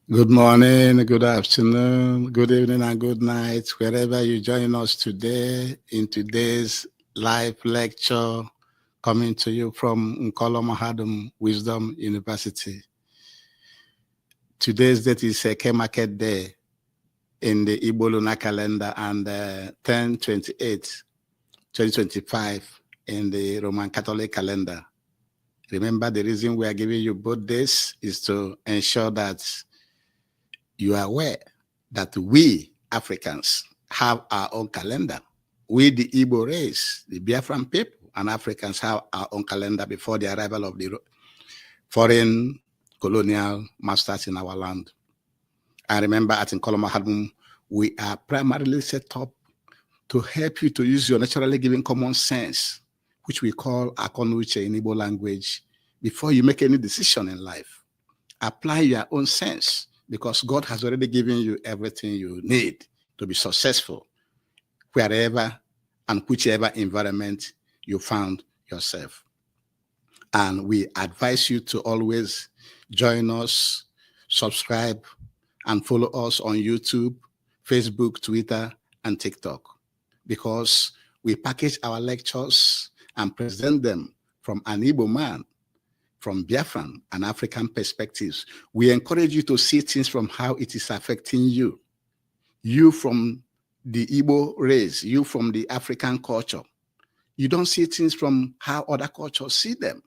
Good morning, good afternoon, good evening, and good night, wherever you join us today in today's live lecture coming to you from Nkolo Mahadum Wisdom University. Today's date is Eke Market Day in the Igbo lunar calendar and 10/28, 2025 in the Roman Catholic calendar. Remember, the reason we are giving you both days is to ensure that you are aware that we Africans have our own calendar. We, the Igbo race, the Biafran people, and Africans have our own calendar before the arrival of the foreign colonial masters in our land. I remember at Nkolo Mahadum, we are primarily set up to help you to use your naturally given common sense, which we call Akonuche in Igbo language, before you make any decision in life. Apply your own sense, because God has already given you everything you need to be successful wherever and whichever environment you found yourself. And we advise you to always join us, subscribe, and follow us on YouTube, Facebook, Twitter, and TikTok, because we package our lectures and present them from an Igbo man, from Biafran and African perspectives. We encourage you to see things from how it is affecting you. You from the Igbo race, you from the African culture. You don't see things from how other cultures see them,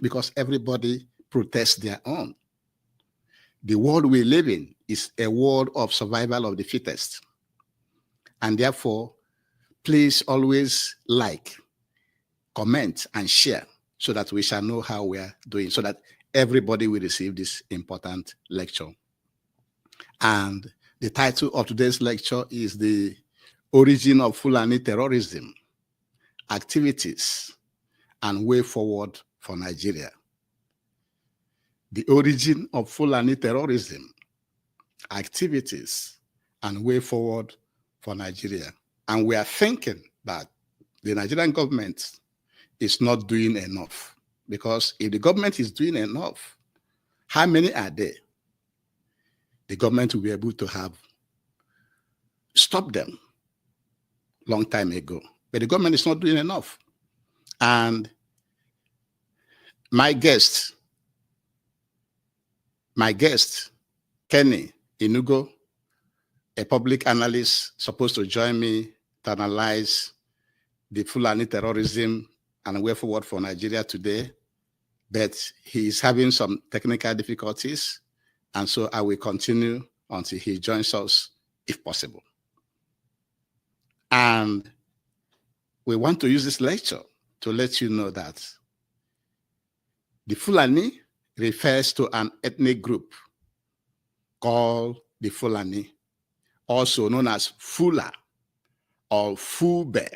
because everybody protests their own. The world we live in is a world of survival of the fittest. And therefore, please always like, comment, and share, so that we shall know how we are doing, so that everybody will receive this important lecture. And the title of today's lecture is The Origin of Fulani Terrorism, Activities, and Way Forward for Nigeria. The origin of Fulani terrorism, activities, and way forward for Nigeria. And we are thinking that the Nigerian government is not doing enough, because if the government is doing enough, how many are there? The government will be able to have stopped them long time ago, but the government is not doing enough. And my guest, Keny I'nugo, a public analyst, supposed to join me to analyze the Fulani terrorism and way forward for Nigeria today, but he is having some technical difficulties, and so I will continue until he joins us, if possible. And we want to use this lecture to let you know that the Fulani refers to an ethnic group called the Fulani, also known as Fula or Fube.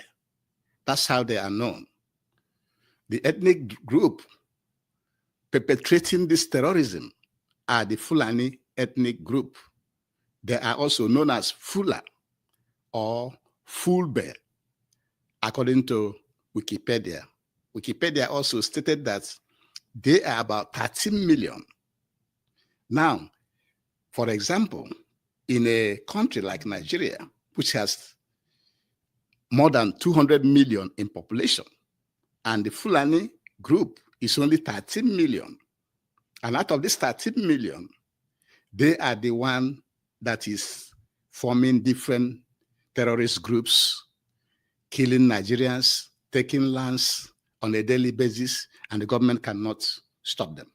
That's how they are known. The ethnic group perpetrating this terrorism are the Fulani ethnic group. They are also known as Fula or Fulbe, according to Wikipedia. Wikipedia also stated that they are about 13 million. Now, for example, in a country like Nigeria, which has more than 200 million in population, and the Fulani group is only 13 million. And out of this 13 million, they are the one that is forming different terrorist groups, killing Nigerians, taking lands on a daily basis, and the government cannot stop them.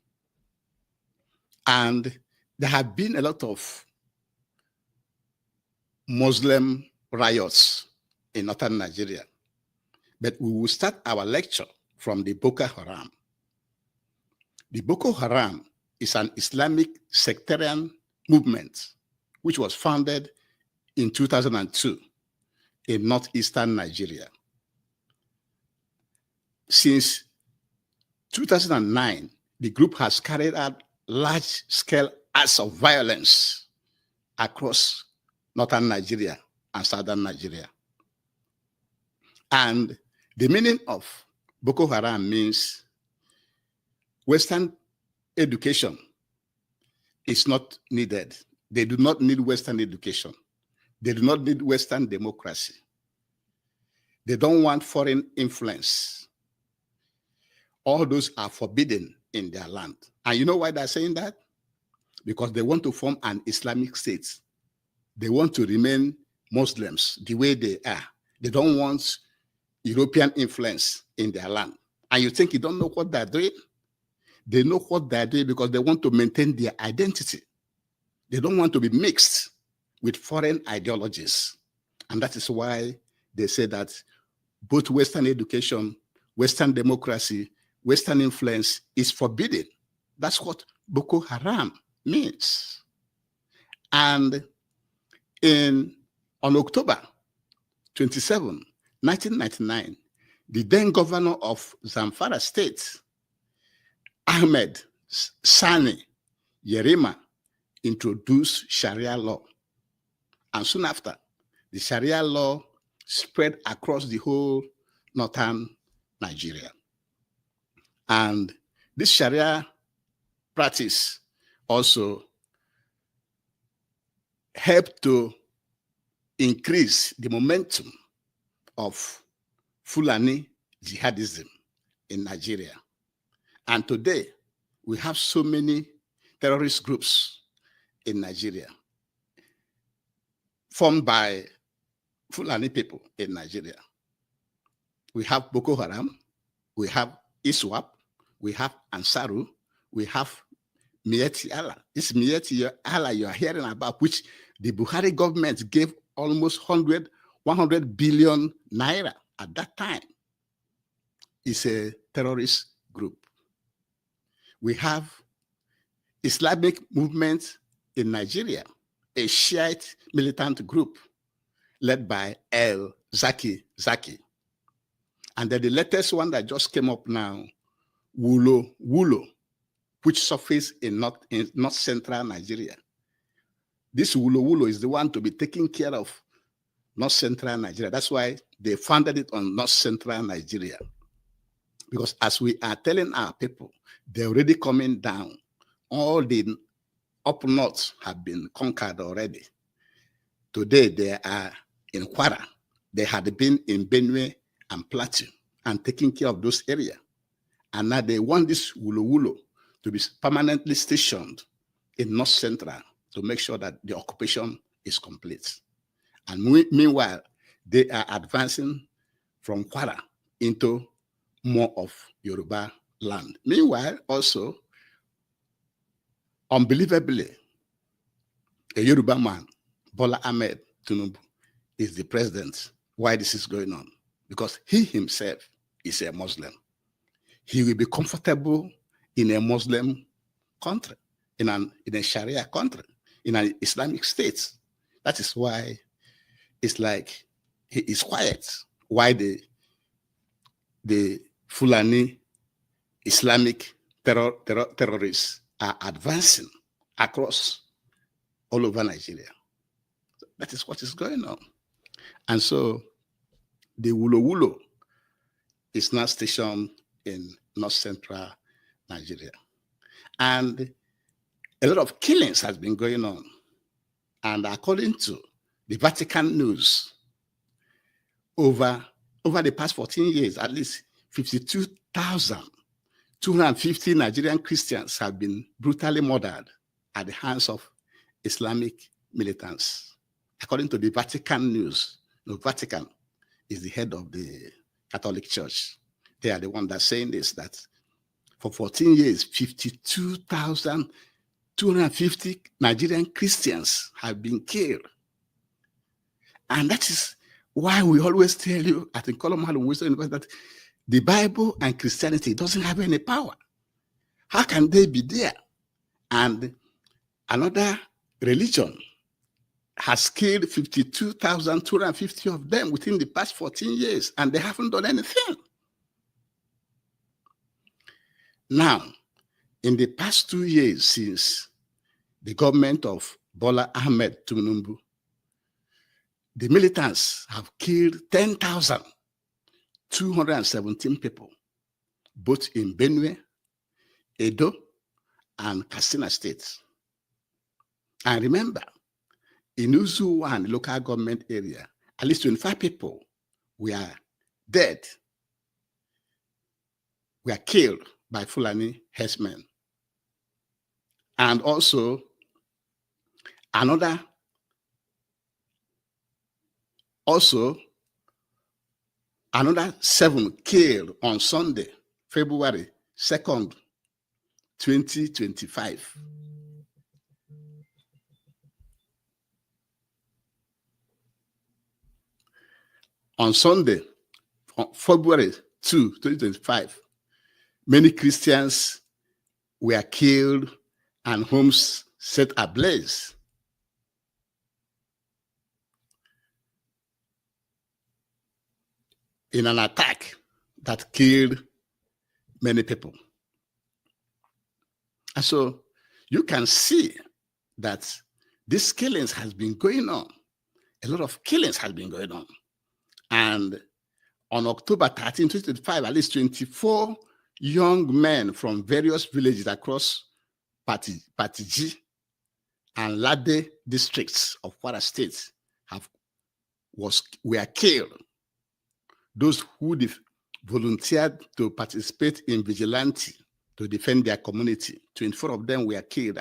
And there have been a lot of Muslim riots in northern Nigeria. But we will start our lecture from the Boko Haram. The Boko Haram is an Islamic sectarian movement which was founded in 2002 in northeastern Nigeria. Since 2009, the group has carried out large-scale acts of violence across northern Nigeria and southern Nigeria. And the meaning of Boko Haram means Western education is not needed. They do not need Western education. They do not need Western democracy. They don't want foreign influence. All those are forbidden in their land. And you know why they're saying that? Because they want to form an Islamic state. They want to remain Muslims the way they are. They don't want European influence in their land. And you think you don't know what they're doing? They know what they're doing because they want to maintain their identity. They don't want to be mixed with foreign ideologies. And that is why they say that both Western education, Western democracy, Western influence is forbidden. That's what Boko Haram means. And on October 27, 1999, the then governor of Zamfara State, Ahmed Sani Yerima, introduced Sharia law. And soon after, the Sharia law spread across the whole northern Nigeria. And this Sharia practice also helped to increase the momentum of Fulani jihadism in Nigeria. And today, we have so many terrorist groups in Nigeria formed by Fulani people in Nigeria. We have Boko Haram, we have ISWAP, we have Ansaru, we have Miyetti Allah. This Miyetti Allah you are hearing about, which the Buhari government gave almost 100 billion naira at that time, is a terrorist group. We have Islamic movement in Nigeria, a Shiite militant group led by El Zaki. And then the latest one that just came up now, Wulo, which surfaced in north central Nigeria. This Wulo is the one to be taking care of north central Nigeria. That's why they founded it on north central Nigeria. Because as we are telling our people, they're already coming down. All the up north have been conquered already. Today they are in Kwara. They had been in Benue and Plateau and taking care of those areas. And now they want this Wulo to be permanently stationed in north central to make sure that the occupation is complete. And meanwhile, they are advancing from Kwara into more of Yoruba land. Meanwhile, also, unbelievably, a Yoruba man, Bola Ahmed Tinubu, is the president. Why this is going on? Because he himself is a Muslim. He will be comfortable in a Muslim country, in a Sharia country, in an Islamic state. That is why it's like he is quiet. Why the Fulani Islamic terrorists are advancing across all over Nigeria. That is what is going on. And so the Wulo is now stationed in north central Nigeria. And a lot of killings has been going on. And according to the Vatican News, over the past 14 years, at least 52,250 Nigerian Christians have been brutally murdered at the hands of Islamic militants. According to the Vatican News, the Vatican is the head of the Catholic Church. They are the one that's saying this, that for 14 years, 52,250 Nigerian Christians have been killed. And that is why we always tell you at the Colombo Wisdom University that the Bible and Christianity doesn't have any power. How can they be there? And another religion has killed 52,250 of them within the past 14 years, and they haven't done anything. Now, in the past 2 years since the government of Bola Ahmed Tinubu, the militants have killed 10,217 people, both in Benue, Edo, and Katsina states. And remember, in Uzu 1 local government area, at least 25 people were dead, were killed by Fulani herdsmen. And also another 7 killed on Sunday, February 2nd, 2025. On Sunday, on February 2, 2025, many Christians were killed and homes set ablaze. In an attack that killed many people. And so you can see that these killings has been going on. A lot of killings has been going on. And on October 13, 2025, at least 24 young men from various villages across Patiji and Lade districts of Kwara State were killed. Those who volunteered to participate in vigilante to defend their community, 24 of them were killed,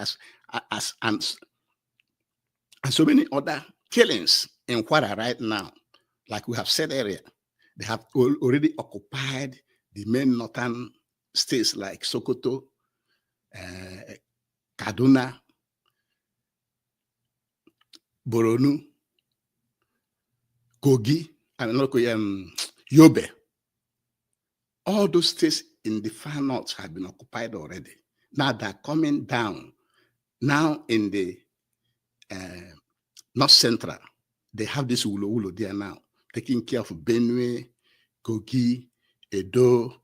and so many other killings in Kwara right now. Like we have said earlier, they have already occupied the main northern states like Sokoto, Kaduna, Borno, Kogi, and Yobe. All those states in the far north have been occupied already. Now they're coming down. Now in the north central, they have this Ulo there now, taking care of Benue, Kogi, Edo,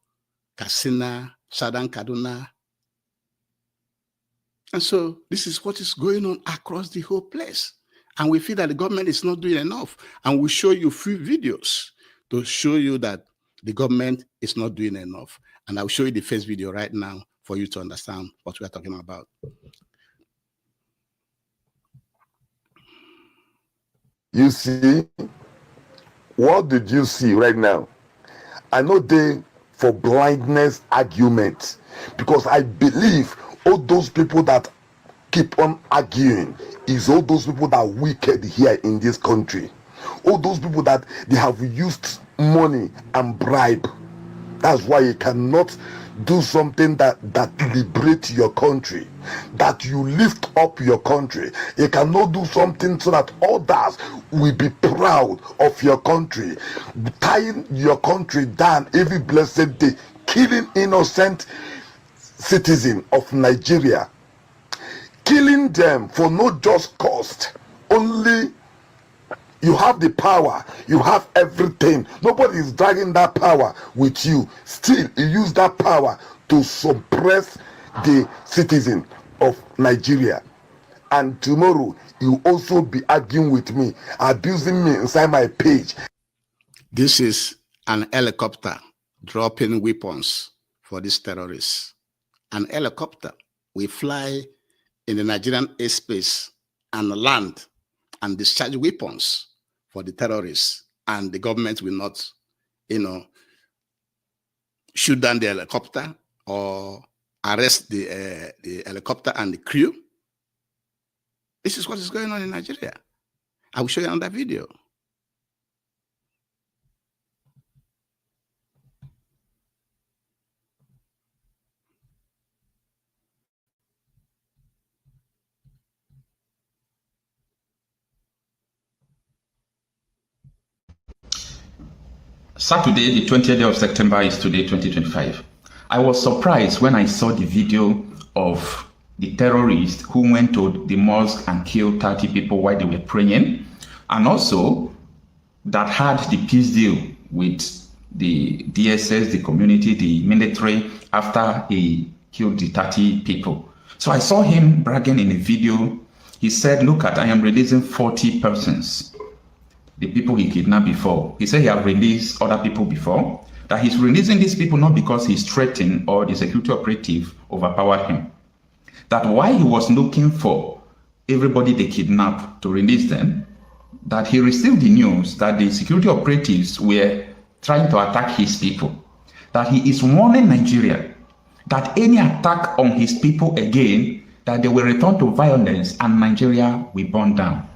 Katsina, Southern Kaduna. And so this is what is going on across the whole place. And we feel that the government is not doing enough. And we'll show you few videos to show you that the government is not doing enough. And I'll show you the first video right now for you to understand what we are talking about. You see, what did you see right now? I know they for blindness argument, because I believe all those people that keep on arguing is all those people that are wicked here in this country. All those people that they have used money and bribe. That's why you cannot do something that liberates your country, that you lift up your country. You cannot do something so that others will be proud of your country, tying your country down every blessed day, killing innocent citizens of Nigeria, killing them for no just cause. Only you have the power, you have everything. Nobody is dragging that power with you. Still, you use that power to suppress the citizen of Nigeria. And tomorrow, you also be arguing with me, abusing me inside my page. This is an helicopter dropping weapons for these terrorists. An helicopter will fly in the Nigerian airspace and land and discharge weapons for the terrorists, and the government will not, shoot down the helicopter or arrest the helicopter and the crew. This is what is going on in Nigeria. I will show you another video. Saturday, the 20th day of September is today, 2025. I was surprised when I saw the video of the terrorists who went to the mosque and killed 30 people while they were praying, and also that had the peace deal with the DSS, the community, the military, after he killed the 30 people. So I saw him bragging in a video. He said, look at, I am releasing 40 persons. The people he kidnapped before. He said he have released other people before, that he's releasing these people not because he's threatened or the security operative overpowered him. That why he was looking for everybody they kidnapped to release them, that he received the news that the security operatives were trying to attack his people, that he is warning Nigeria that any attack on his people again, that they will return to violence and Nigeria will burn down.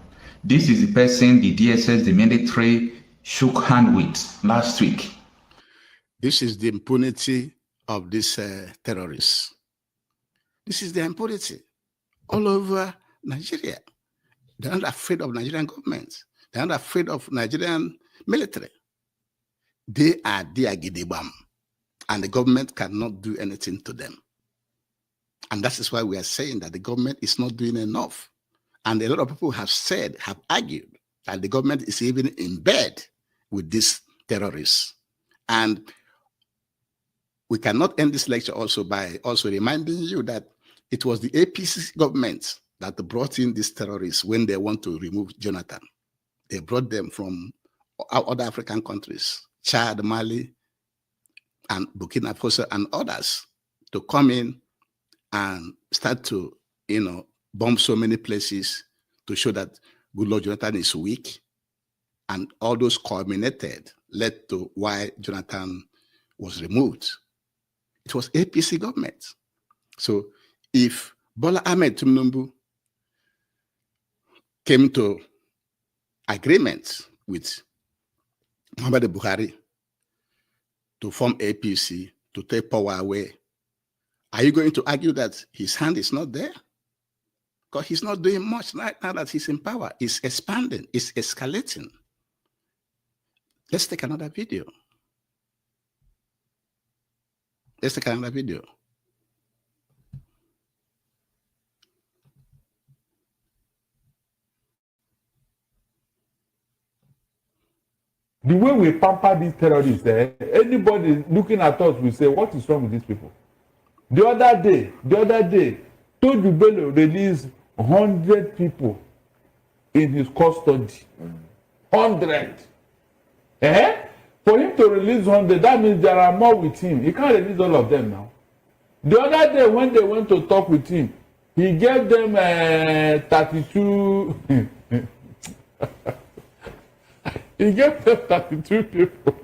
This is the person the DSS, the military, shook hand with last week. This is the impunity of these terrorists. This is the impunity all over Nigeria. They're not afraid of Nigerian government. They're not afraid of Nigerian military. They are their gidibam, and the government cannot do anything to them. And that is why we are saying that the government is not doing enough. And a lot of people have said, have argued that the government is even in bed with these terrorists. And we cannot end this lecture also by also reminding you that it was the APC government that brought in these terrorists when they want to remove Jonathan. They brought them from other African countries, Chad, Mali, and Burkina Faso, and others, to come in and start to, bomb so many places to show that Goodluck Jonathan is weak. And all those culminated led to why Jonathan was removed. It was APC government. So if Bola Ahmed Tinubu came to agreement with Muhammadu Buhari to form APC, to take power away, are you going to argue that his hand is not there? Because he's not doing much right now that he's in power. It's expanding, it's escalating. Let's take another video. Let's take another video. The way we pamper these terrorists, anybody looking at us will say, what is wrong with these people? The other day, Toju Bello released 100 people in his custody. 100. For him to release 100, that means there are more with him. He can't release all of them now. The other day, when they went to talk with him, he gave them 32. He gave them 32 people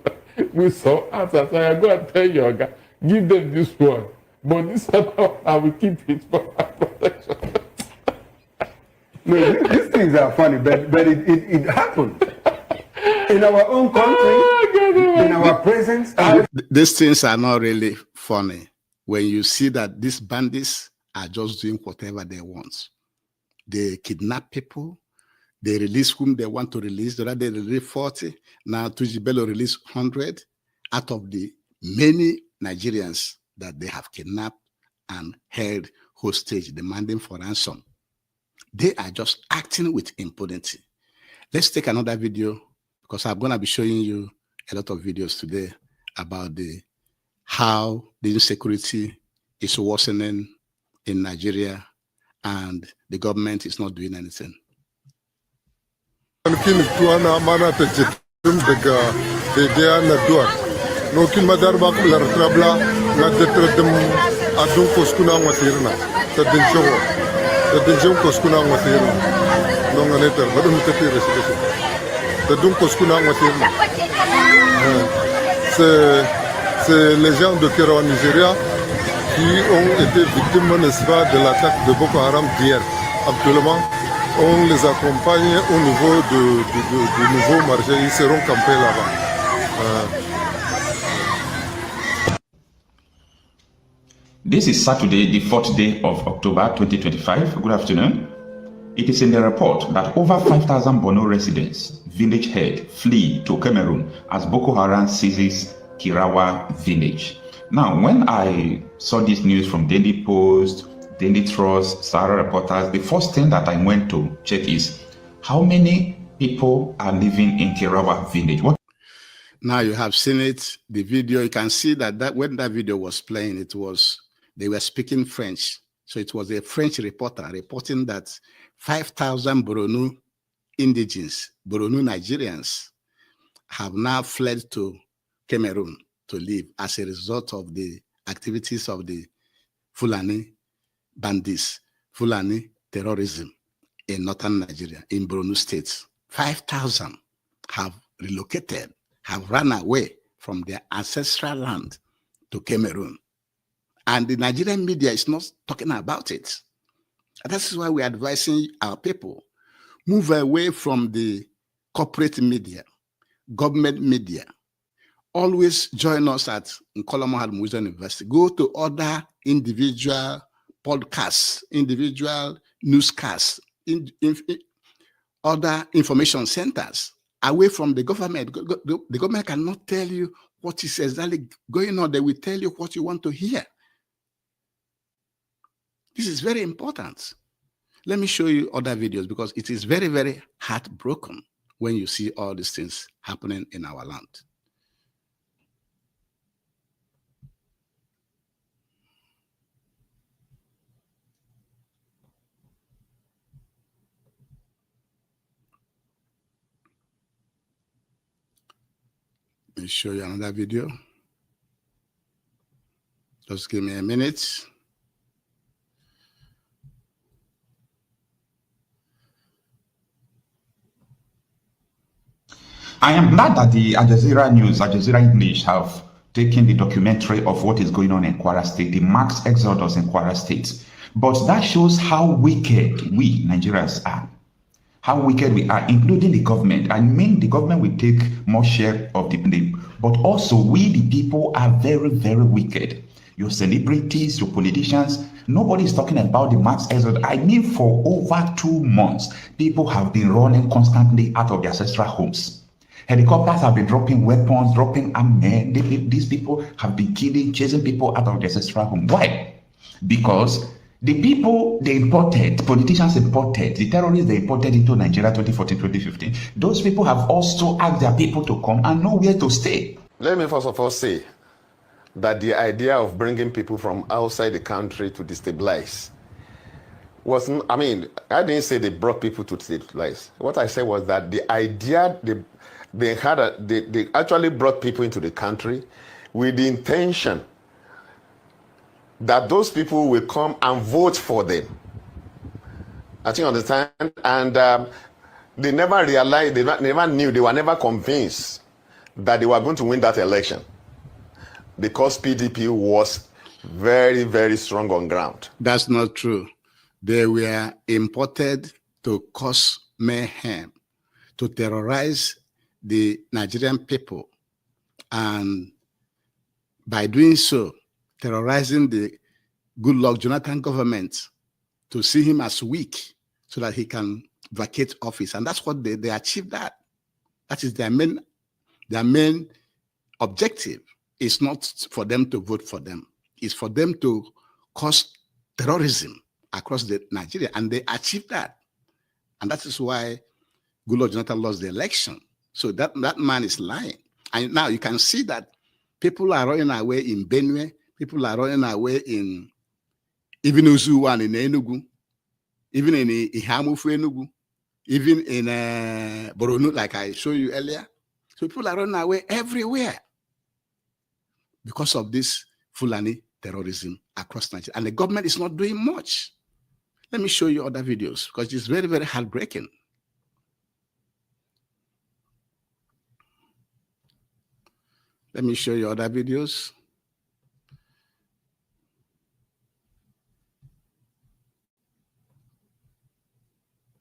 with some answers. So I go and tell your guy, give them this one. But this other one, I will keep it for my protection. No, these things are funny, but it happened. In our own country, in our presence. These things are not really funny when you see that these bandits are just doing whatever they want. They kidnap people, they release whom they want to release. The other day they released 40. Now Toju Bello released 100 out of the many Nigerians that they have kidnapped and held hostage, demanding for ransom. They are just acting with impunity. Let's take another video, because I'm going to be showing you a lot of videos today about how the insecurity is worsening in Nigeria and the government is not doing anything. C'est les gens de Keny au Nigeria qui ont été victimes, n'est-ce pas, de l'attaque de Boko Haram d'hier. Actuellement, on les accompagne au niveau du nouveau marché. Ils seront campés là-bas. This is Saturday, the 4th day of October 2025. Good afternoon. It is in the report that over 5,000 Borno residents, village head, flee to Cameroon as Boko Haram seizes Kirawa village. Now, when I saw this news from Daily Post, Daily Trust, Sahara Reporters, the first thing that I went to check is how many people are living in Kirawa village. Now you have seen it, the video. You can see that when that video was playing, they were speaking French. So it was a French reporter reporting that 5,000 Borno indigenes, Borno Nigerians, have now fled to Cameroon to live as a result of the activities of the Fulani bandits, Fulani terrorism. in northern Nigeria, in Borno State. 5,000 have relocated, have run away from their ancestral land to Cameroon. And the Nigerian media is not talking about it. And that's why we're advising our people, move away from the corporate media, government media. Always join us at Nkola Mahad Museum University. Go to other individual podcasts, individual newscasts, other information centers, away from the government. The government cannot tell you what is exactly going on. They will tell you what you want to hear. This is very important. Let me show you other videos because it is very, very heartbroken when you see all these things happening in our land. Let me show you another video. Just give me a minute. I am glad that the Al Jazeera News, Al Jazeera English have taken the documentary of what is going on in Kwara State, the mass exodus in Kwara State. But that shows how wicked we Nigerians are. How wicked we are, including the government. I mean, the government will take more share of the blame, but also we, the people, are very, very wicked. Your celebrities, your politicians, nobody is talking about the mass exodus. I mean, for over 2 months, people have been running constantly out of their ancestral homes. Helicopters have been dropping weapons, dropping armor. These people have been killing, chasing people out of their ancestral home. Why? Because the people they imported, politicians imported, the terrorists they imported into Nigeria 2014, 2015, those people have also asked their people to come and know where to stay. Let me first of all say that the idea of bringing people from outside the country to destabilize wasn't, I mean, I didn't say they brought people to destabilize. What I said was that the idea, they actually brought people into the country with the intention that those people will come and vote for them. I think you understand? And they never realized, they never knew, they were never convinced that they were going to win that election because PDP was very, very strong on ground. That's not true. They were imported to cause mayhem, to terrorize the Nigerian people, and by doing so, terrorizing the Goodluck Jonathan government to see him as weak so that he can vacate office. And that's what they achieved that. That is their main objective. It's not for them to vote for them. It's for them to cause terrorism across Nigeria. And they achieved that. And that is why Goodluck Jonathan lost the election. So that man is lying. And now you can see that people are running away in Benue. People are running away in even Uzuwan in Enugu, even in Ihamufu Enugu, even in Borno, like I showed you earlier. So people are running away everywhere because of this Fulani terrorism across Nigeria. And the government is not doing much. Let me show you other videos because it's very, very heartbreaking. Let me show you other videos.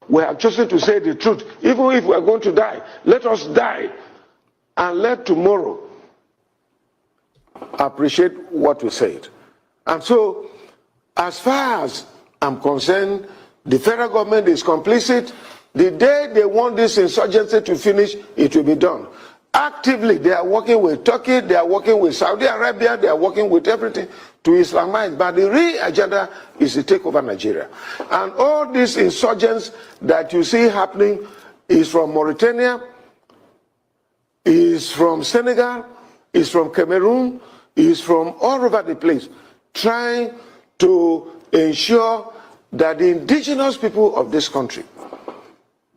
We have chosen to say the truth. Even if we are going to die, let us die and let tomorrow appreciate what we said. And so, as far as I'm concerned, the federal government is complicit. The day they want this insurgency to finish, it will be done. Actively, they are working with Turkey, they are working with Saudi Arabia, they are working with everything to Islamize. But the real agenda is to take over Nigeria. And all these insurgents that you see happening is from Mauritania, is from Senegal, is from Cameroon, is from all over the place, trying to ensure that the indigenous people of this country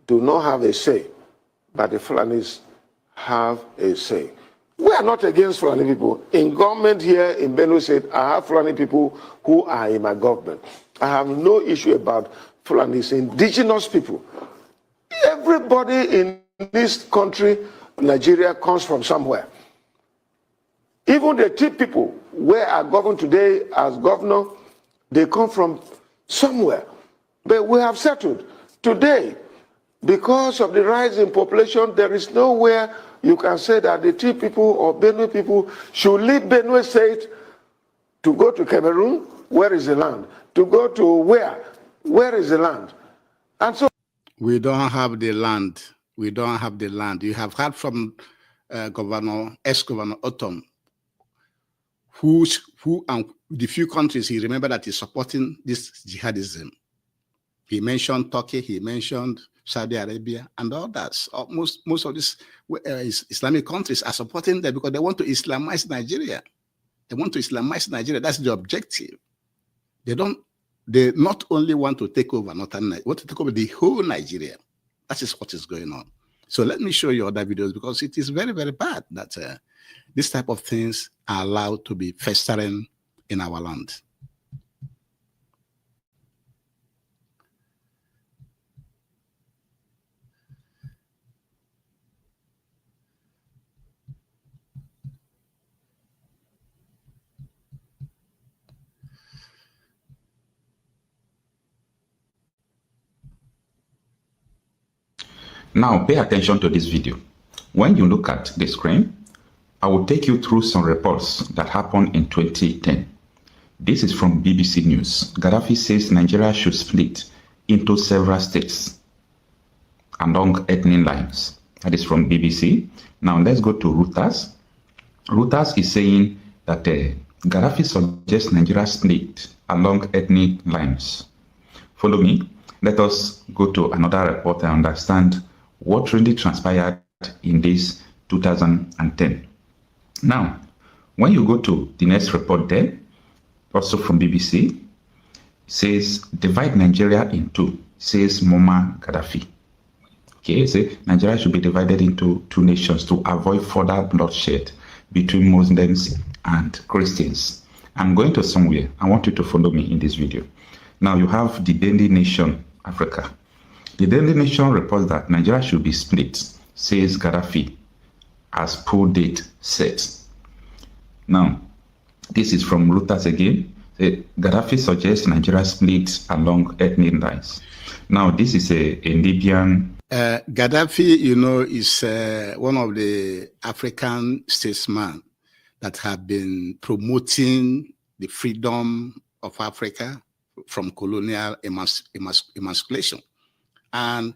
do not have a say, but the Fulanis have a say. We are not against Fulani people. In government here in Benue State, I have Fulani people who are in my government. I have no issue about Fulanis, indigenous people. Everybody in this country, Nigeria, comes from somewhere. Even the two people where are governed today as governor, they come from somewhere. But we have settled. Today, because of the rise in population, there is nowhere you can say that the two people or Benue people should leave Benue State to go to Cameroon. Where is the land? To go to where? Where is the land? And so we don't have the land. We don't have the land. You have heard from ex-governor Otom, who and the few countries he remembered that he's supporting this jihadism. He mentioned Turkey, he mentioned Saudi Arabia, and others. Most of these Islamic countries are supporting them because they want to Islamize Nigeria. They want to Islamize Nigeria. That's the objective. They not only want to take over Northern Nigeria, want to take over the whole Nigeria. That is what is going on. So let me show you other videos because it is very, very bad that this type of things are allowed to be festering in our land. Now pay attention to this video. When you look at the screen, I will take you through some reports that happened in 2010. This is from BBC News. Gaddafi says Nigeria should split into several states along ethnic lines. That is from BBC. Now let's go to Reuters. Reuters is saying that Gaddafi suggests Nigeria split along ethnic lines. Follow me. Let us go to another report and understand what really transpired in this 2010. Now, when you go to the next report there, also from BBC, it says, divide Nigeria in two, says Muammar Gaddafi. Okay, so Nigeria should be divided into two nations to avoid further bloodshed between Muslims and Christians. I'm going to somewhere. I want you to follow me in this video. Now you have the Daily Nation Africa. The Daily Nation reports that Nigeria should be split, says Gaddafi, as poll date set. Now, this is from Reuters again. Gaddafi suggests Nigeria split along ethnic lines. Now, this is a Libyan. Gaddafi, you know, is one of the African statesmen that have been promoting the freedom of Africa from colonial emasculation. And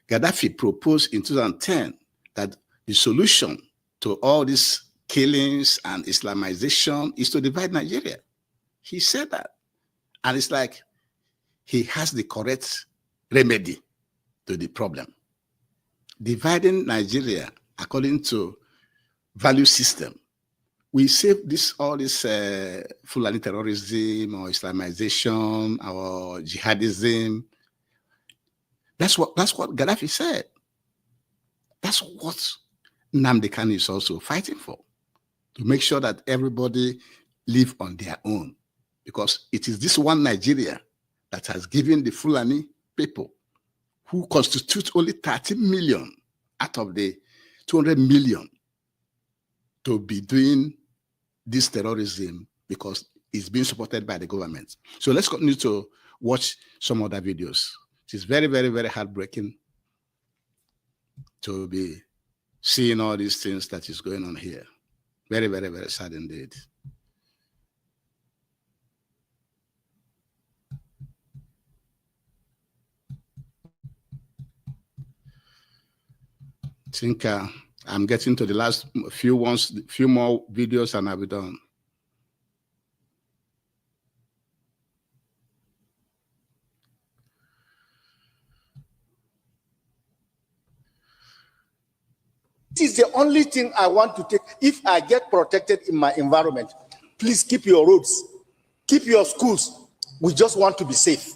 Gaddafi proposed in 2010 that the solution to all these killings and Islamization is to divide Nigeria. He said that. And it's like he has the correct remedy to the problem. Dividing Nigeria according to value system. We save all this Fulani terrorism or Islamization or jihadism. That's what Gaddafi said. That's what Nnamdi Kanu is also fighting for, to make sure that everybody live on their own. Because it is this one Nigeria that has given the Fulani people, who constitute only 30 million out of the 200 million, to be doing this terrorism because it's being supported by the government. So let's continue to watch some other videos. It is very, very, very heartbreaking to be seeing all these things that is going on here. Very, very, very sad indeed. I think I'm getting to the last few more videos and I'll be done. This is the only thing I want to take. If I get protected in my environment, please keep your roads, keep your schools. We just want to be safe.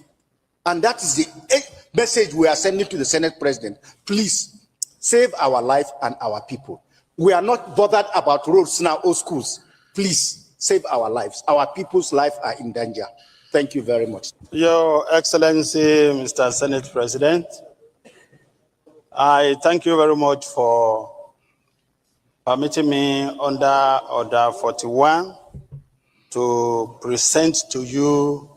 And that is the message we are sending to the Senate President. Please save our life and our people. We are not bothered about roads now or schools. Please save our lives. Our people's lives are in danger. Thank you very much. Your Excellency, Mr. Senate President, I thank you very much for permitting me under Order 41 to present to you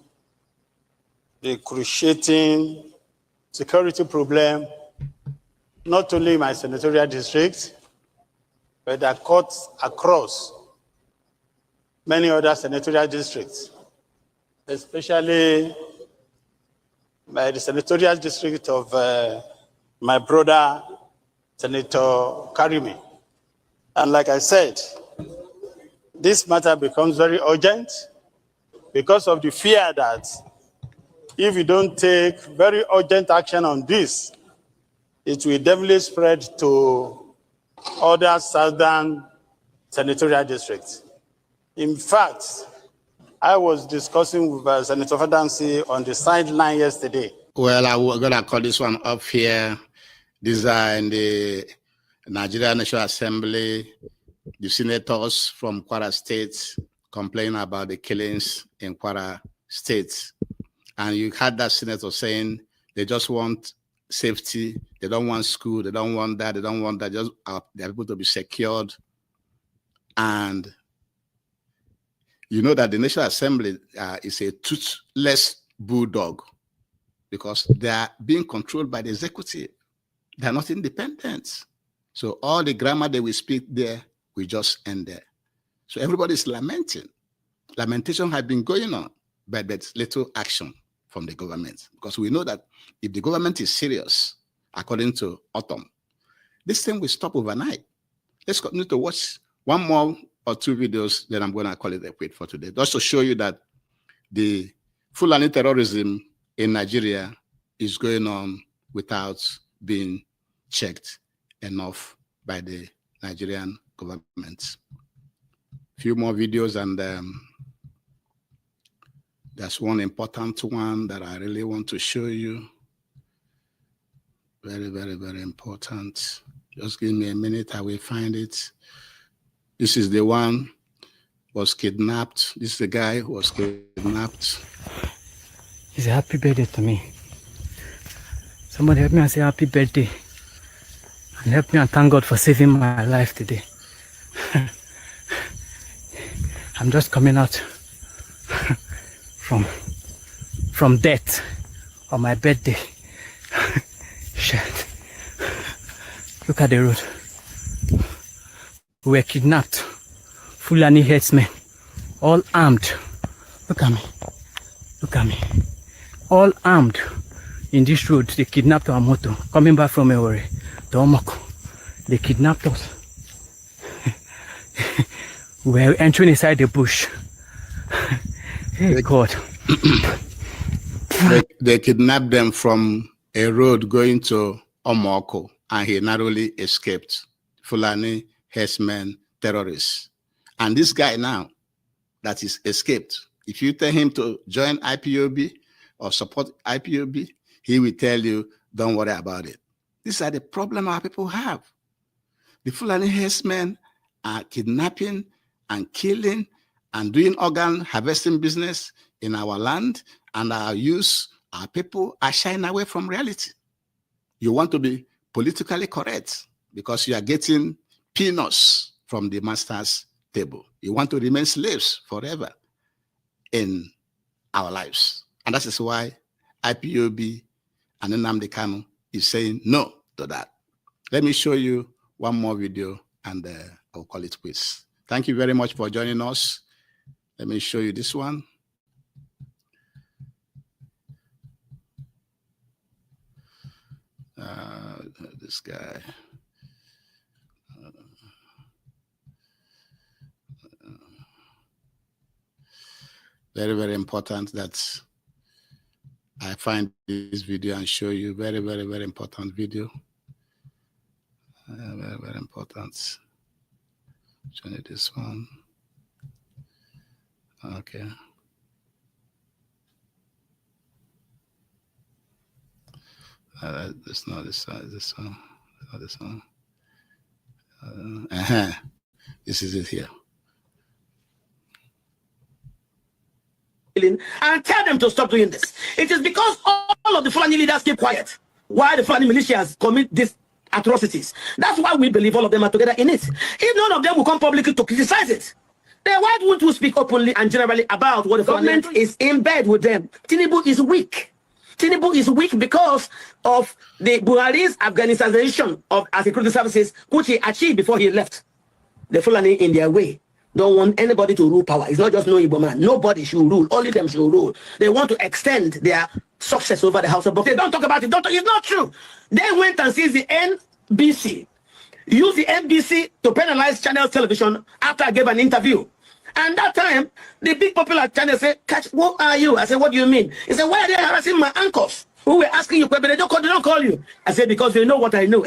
the cruciating security problem, not only in my senatorial district, but that cuts across many other senatorial districts, especially by the senatorial district of my brother, Senator Karimi. And like I said, this matter becomes very urgent because of the fear that if you don't take very urgent action on this, it will definitely spread to other southern senatorial districts. In fact, I was discussing with Senator Fadansi on the sideline yesterday. Well, I'm going to call this one up here. These are in the Nigeria National Assembly, the senators from Kwara State complaining about the killings in Kwara State. And you had that senator saying they just want safety, they don't want school, they don't want that, just they're able to be secured. And you know that the National Assembly is a toothless bulldog because they are being controlled by the executive. They are not independent. So all the grammar that we speak there, we just end there. So everybody's lamenting. Lamentation has been going on, but there's little action from the government because we know that if the government is serious, according to Autumn, this thing will stop overnight. Let's continue to watch one more or two videos, then I'm going to call it a quit for today. Just to show you that the Fulani terrorism in Nigeria is going on without being checked enough by the Nigerian government. Few more videos, and there's one important one that I really want to show you. Very, very, very important. Just give me a minute, I will find it. This is the one was kidnapped. This is the guy who was kidnapped. It's a happy birthday to me. Somebody help me and say happy birthday. And help me and thank God for saving my life today. I'm just coming out from death on my birthday. Shit. Look at the road. We were kidnapped. Fulani headsmen, all armed. Look at me. Look at me. All armed. In this road, they kidnapped our motor. Coming back from Ewere to Omoko. They kidnapped us. We were entering inside the bush. Hey, God. They kidnapped them from a road going to Omoko, and he narrowly escaped. Fulani herdsmen, terrorists. And this guy now that is escaped, if you tell him to join IPOB or support IPOB, he will tell you, don't worry about it. These are the problems our people have. The Fulani herdsmen are kidnapping and killing and doing organ harvesting business in our land, and our youth, our people are shying away from reality. You want to be politically correct because you are getting peanuts from the master's table. You want to remain slaves forever in our lives. And that is why IPOB and Nnamdi Kanu is saying no to that. Let me show you one more video and I'll call it quits. Thank you very much for joining us. Let me show you this one. This guy. Very, very important that I find this video and show you. Very, very, very important video. Very, very important. Show you this one. Okay. This not this one. This one. Not this one. This is it here. and tell them to stop doing this. It is because all of the Fulani leaders keep quiet while the Fulani militias commit these atrocities. That's why we believe all of them are together in it. If none of them will come publicly to criticize it, then why won't we speak openly and generally about what the government is in bed with them? Tinubu is weak. Tinubu is weak because of the Buhari's Afghanization of security services, which he achieved before he left. The Fulani in their way don't want anybody to rule power. It's not just no Igbo man. Nobody should rule. Only them should rule. They want to extend their success over the House of Buffalo. They don't talk about it. It's not true. They went and seized the NBC. Used the NBC to penalize Channel Television after I gave an interview. And that time, the big popular channel said, "Catch, who are you?" I said, "What do you mean?" He said, "Why are they harassing my uncles who were asking you, but they don't call you?" I said, "Because they know what I know."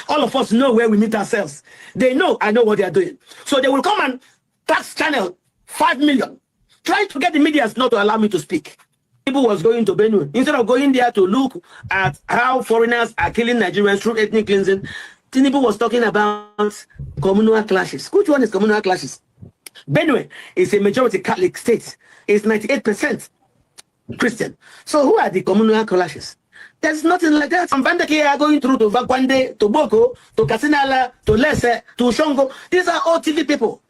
All of us know where we meet ourselves. They know I know what they are doing. So they will come and tax channel 5 million, trying to get the media not to allow me to speak. People was going to Benue. Instead of going there to look at how foreigners are killing Nigerians through ethnic cleansing, Tinubu was talking about communal clashes. Which one is communal clashes? Benue is a majority Catholic state. It's 98% Christian. So who are the communal clashes? There's nothing like that. From Vandake are going through to Vakwande, to Boko, to Kasinala, to Lese, to Shongo. These are all TV people.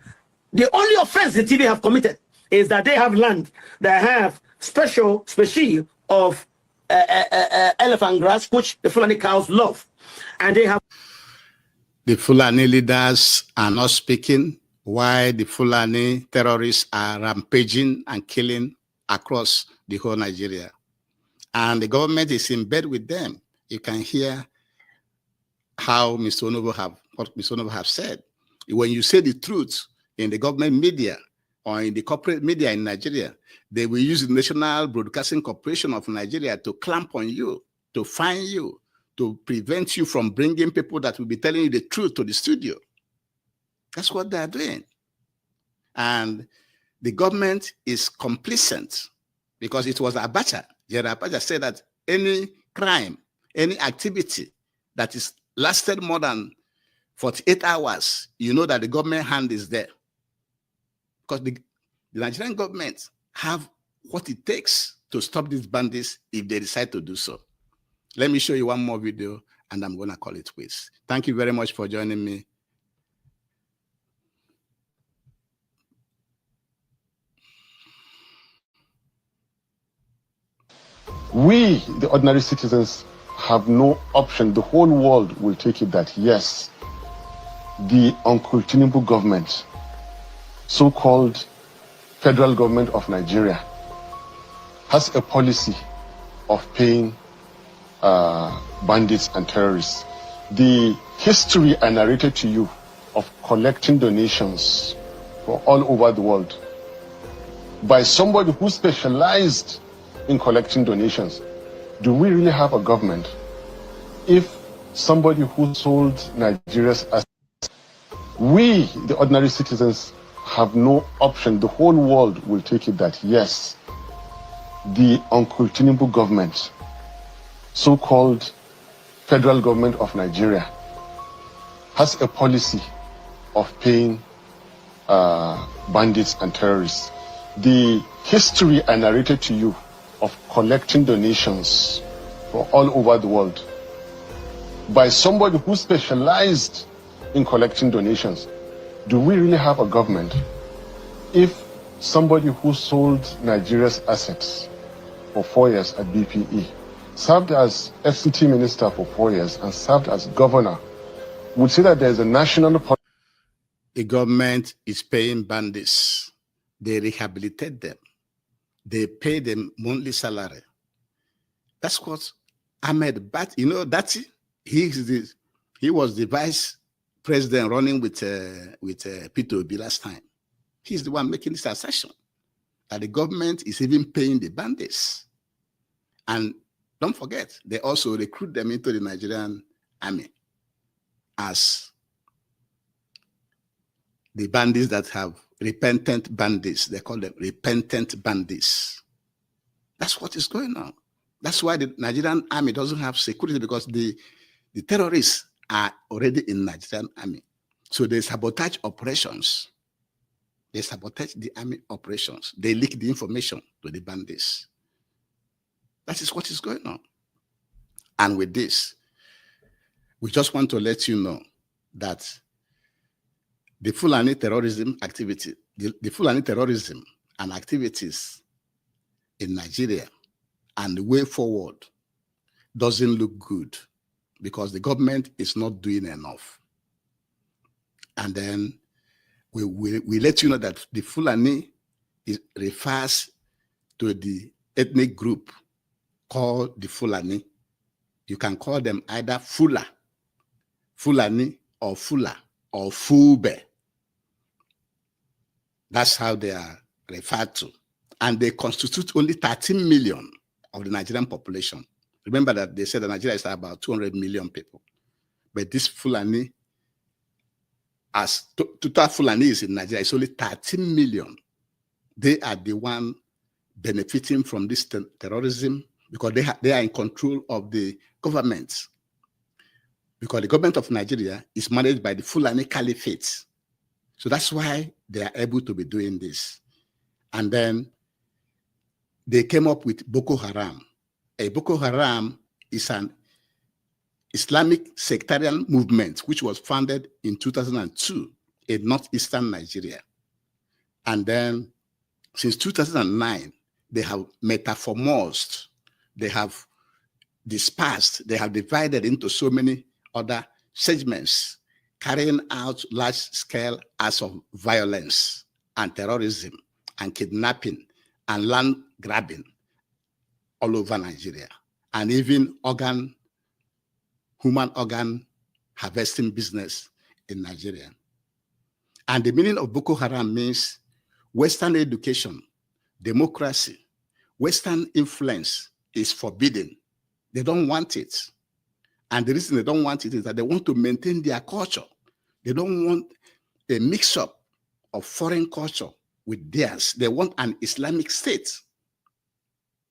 The only offense the TV have committed is that they have land that have species of elephant grass, which the Fulani cows love. And they have... The Fulani leaders are not speaking, why the Fulani terrorists are rampaging and killing across the whole Nigeria. And the government is in bed with them. You can hear how Mr. I'nugo have said. When you say the truth in the government media or in the corporate media in Nigeria, they will use the National Broadcasting Corporation of Nigeria to clamp on you, to fine you, to prevent you from bringing people that will be telling you the truth to the studio. That's what they're doing. And the government is complicit because it was Abacha. General Abacha said that any crime, any activity that is lasted more than 48 hours, you know that the government hand is there. Because the Nigerian government have what it takes to stop these bandits if they decide to do so. Let me show you one more video and I'm going to call it quits. Thank you very much for joining me. We, the ordinary citizens, have no option. The whole world will take it that, yes, the Uncle Tinubu government, so-called federal government of Nigeria, has a policy of paying bandits and terrorists. The history I narrated to you of collecting donations from all over the world by somebody who specialized in collecting donations. Do we really have a government if somebody who sold Nigeria's assets, we, the ordinary citizens, have no option? The whole world will take it that, yes, the Uncle Tinubu government, so-called federal government of Nigeria, has a policy of paying bandits and terrorists. The history I narrated to you of collecting donations from all over the world by somebody who specialized in collecting donations. Do we really have a government if somebody who sold Nigeria's assets for 4 years at BPE, served as FCT minister for 4 years and served as governor, would say that there's a national policy? The government is paying bandits. They rehabilitate them. They pay them monthly salary. That's what Ahmed Bat, you know, Dati, he was the vice president running with Peter Obi last time. He's the one making this assertion that the government is even paying the bandits. And don't forget, they also recruit them into the Nigerian army as the bandits that have repentant bandits. They call them repentant bandits. That's what is going on. That's why the Nigerian army doesn't have security, because the terrorists are already in Nigerian army. So they sabotage operations. They sabotage the army operations. They leak the information to the bandits. That is what is going on. And with this, we just want to let you know that the Fulani terrorism activity, the Fulani terrorism and activities in Nigeria and the way forward doesn't look good because the government is not doing enough. And then we let you know that the Fulani refers to the ethnic group called the Fulani. You can call them either Fula, Fulani, or Fula, or Fube. That's how they are referred to. And they constitute only 13 million of the Nigerian population. Remember that they said that Nigeria is about 200 million people. But this Fulani, as total Fulanis in Nigeria, is only 13 million. They are the one benefiting from this terrorism because they are in control of the government. Because the government of Nigeria is managed by the Fulani Caliphate. So that's why they are able to be doing this. And then they came up with Boko Haram. Boko Haram is an Islamic sectarian movement which was founded in 2002 in northeastern Nigeria. And then since 2009, they have metamorphosed, they have dispersed, they have divided into so many other segments, carrying out large-scale acts of violence and terrorism and kidnapping and land grabbing all over Nigeria, and even human organ harvesting business in Nigeria. And the meaning of Boko Haram means Western education, democracy, Western influence is forbidden. They don't want it. And the reason they don't want it is that they want to maintain their culture. They don't want a mix-up of foreign culture with theirs. They want an Islamic state.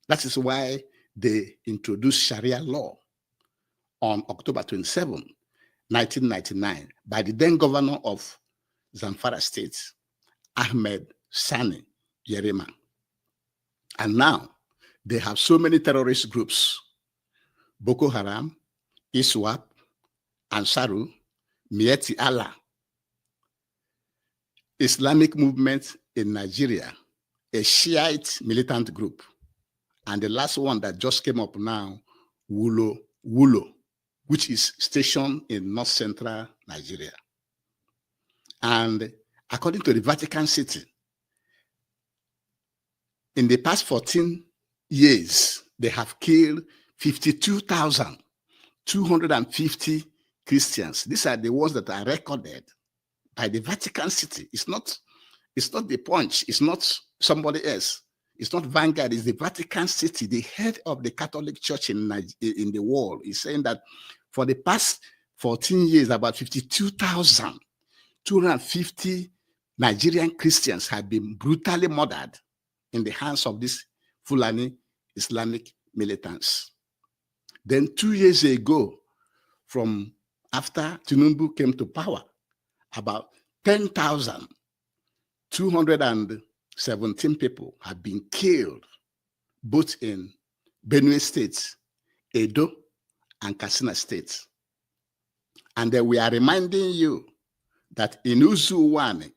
That is why they introduced Sharia law on October 27, 1999, by the then governor of Zamfara State, Ahmed Sani Yerima. And now they have so many terrorist groups: Boko Haram, ISWAP, Ansaru, Mieti Allah, Islamic movement in Nigeria, a Shiite militant group, and the last one that just came up now, Wulo, which is stationed in north central Nigeria. And according to the Vatican City, in the past 14 years, they have killed 52,250 Christians. These are the ones that are recorded by the Vatican City. It's not the Punch, it's not somebody else. It's not Vanguard, it's the Vatican City, the head of the Catholic Church in the world. Is saying that for the past 14 years, about 52,250 Nigerian Christians have been brutally murdered in the hands of these Fulani Islamic militants. Then 2 years ago, from after Tinubu came to power, about 10,217 people have been killed, both in Benue State, Edo, and Katsina State. And then we are reminding you that in Uzuwane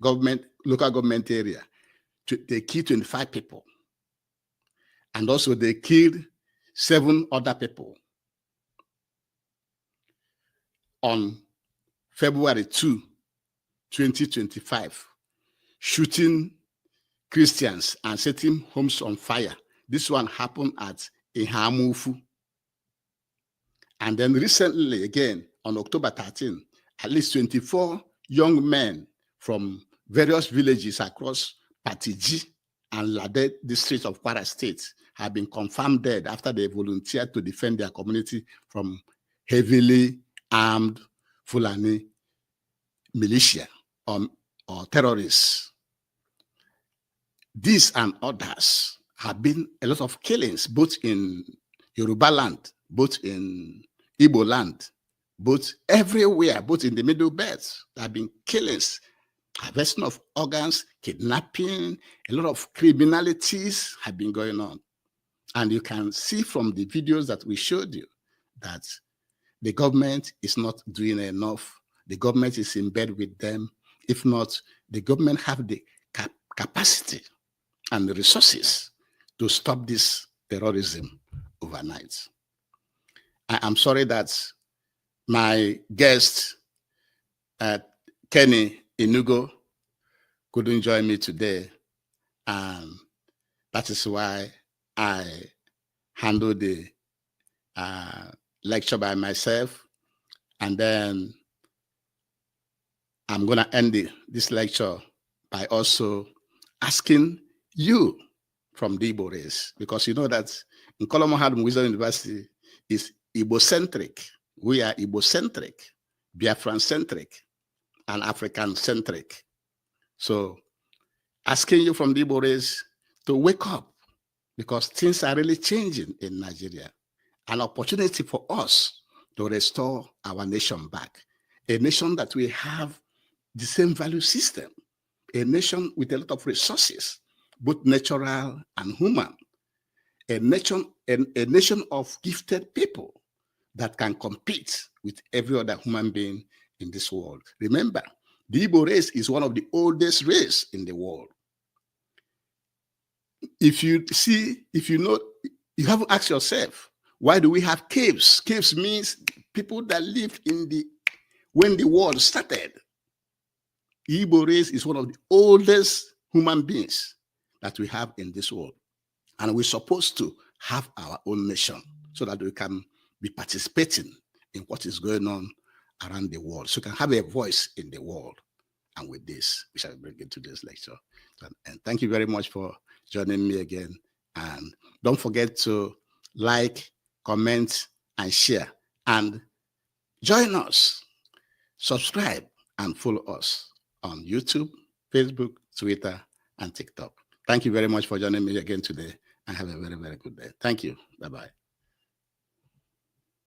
local government area, they killed 25 people. And also they killed 7 other people on February 2, 2025, shooting Christians and setting homes on fire. This one happened at Ihamufu. And then recently, again, on October 13, at least 24 young men from various villages across Patiji and Lade district of Kwara State have been confirmed dead after they volunteered to defend their community from heavily armed Fulani militia or terrorists. These and others have been a lot of killings, both in Yoruba land, both in Igbo land, both everywhere, both in the Middle Belt. There have been killings harvesting of organs, kidnapping, a lot of criminalities have been going on. And you can see from the videos that we showed you that the government is not doing enough. The government is in bed with them. If not, the government have the capacity and the resources to stop this terrorism overnight. I am sorry that my guest, Keny I'nugo, couldn't join me today. And that is why I handled the lecture by myself. And then I'm going to end this lecture by also asking you from the Igbo race, because you know that in Colombo Wisdom University is Igbo-centric. We are Igbo-centric, Biafran-centric, and African-centric. So asking you from the Igbo race to wake up, because things are really changing in Nigeria. An opportunity for us to restore our nation back. A nation that we have the same value system. A nation with a lot of resources, both natural and human. A nation of gifted people that can compete with every other human being in this world. Remember, the Igbo race is one of the oldest races in the world. If you know, you have to ask yourself, why do we have caves? Caves means people that lived when the world started. The Igbo race is one of the oldest human beings that we have in this world. And we're supposed to have our own nation so that we can be participating in what is going on around the world. So we can have a voice in the world. And with this, we shall bring it to this lecture. And thank you very much for joining me again. And don't forget to like, comment, and share. And join us, subscribe, and follow us on YouTube, Facebook, Twitter, and TikTok. Thank you very much for joining me again today, and have a very, very good day. Thank you. Bye-bye.